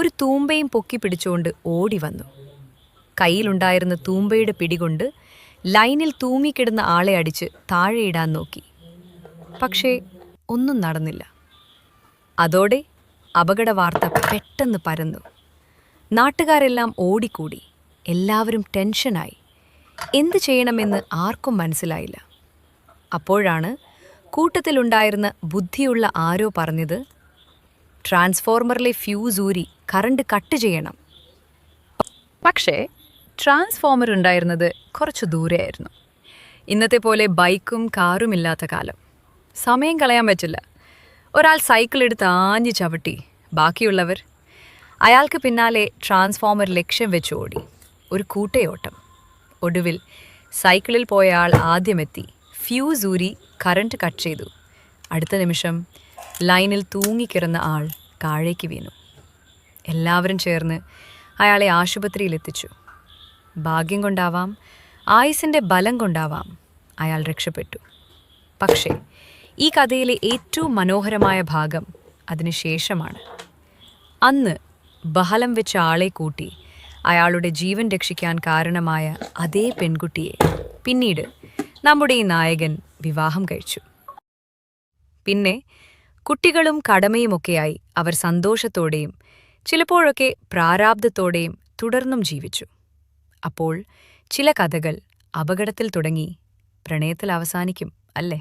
ഒരു തൂമ്പയും പൊക്കി പിടിച്ചുകൊണ്ട് ഓടി വന്നു. കയ്യിലുണ്ടായിരുന്ന തൂമ്പയുടെ പിടികൊണ്ട് ലൈനിൽ തൂങ്ങിക്കിടന്ന ആളെ അടിച്ച് താഴെയിടാൻ നോക്കി. പക്ഷേ ഒന്നും നടന്നില്ല. അതോടെ അപകടവാർത്ത പെട്ടെന്ന് പരന്നു. നാട്ടുകാരെല്ലാം ഓടിക്കൂടി. എല്ലാവരും ടെൻഷനായി. എന്തു ചെയ്യണമെന്ന് ആർക്കും മനസ്സിലായില്ല. അപ്പോഴാണ് കൂട്ടത്തിലുണ്ടായിരുന്ന ബുദ്ധിയുള്ള ആരോ പറഞ്ഞത്, ട്രാൻസ്ഫോർമറിലെ ഫ്യൂസ് ഊരി കറണ്ട് കട്ട് ചെയ്യണം. പക്ഷേ ട്രാൻസ്ഫോർമർ ഉണ്ടായിരുന്നത് കുറച്ചു ദൂരെയായിരുന്നു. ഇന്നത്തെ പോലെ ബൈക്കും കാറും ഇല്ലാത്ത കാലം. സമയം കളയാൻ പറ്റില്ല. ഒരാൾ സൈക്കിൾ എടുത്ത് ആഞ്ഞു ചവിട്ടി. ബാക്കിയുള്ളവർ അയാൾക്ക് പിന്നാലെ ട്രാൻസ്ഫോർമർ ലക്ഷ്യം വെച്ച് ഓടി. ഒരു കൂട്ടയോട്ടം. ഒടുവിൽ സൈക്കിളിൽ പോയ ആൾ ആദ്യമെത്തി. ഫ്യൂസ് ഊരി കറണ്ട് കട്ട് ചെയ്തു. അടുത്ത നിമിഷം ലൈനിൽ തൂങ്ങിക്കിടന്ന ആൾ താഴേക്ക് വീണു. എല്ലാവരും ചേർന്ന് അയാളെ ആശുപത്രിയിലെത്തിച്ചു. ഭാഗ്യം കൊണ്ടാവാം, ആയുസിൻ്റെ ബലം കൊണ്ടാവാം അയാൾ രക്ഷപ്പെട്ടു. പക്ഷേ ഈ കഥയിലെ ഏറ്റവും മനോഹരമായ ഭാഗം അതിനുശേഷമാണ്. അന്ന് ബഹളം വെച്ച ആളെ കൂട്ടി അയാളുടെ ജീവൻ രക്ഷിക്കാൻ കാരണമായ അതേ പെൺകുട്ടിയെ പിന്നീട് നമ്മുടെ ഈ നായകൻ വിവാഹം കഴിച്ചു. പിന്നെ കുട്ടികളും കടമയുമൊക്കെയായി അവർ സന്തോഷത്തോടെയും ചിലപ്പോഴൊക്കെ പ്രാരാബ്ധത്തോടെയും തുടർന്നും ജീവിച്ചു. അപ്പോൾ ചില കഥകൾ അപകടത്തിൽ തുടങ്ങി പ്രണയത്തിൽ അവസാനിക്കും, അല്ലേ?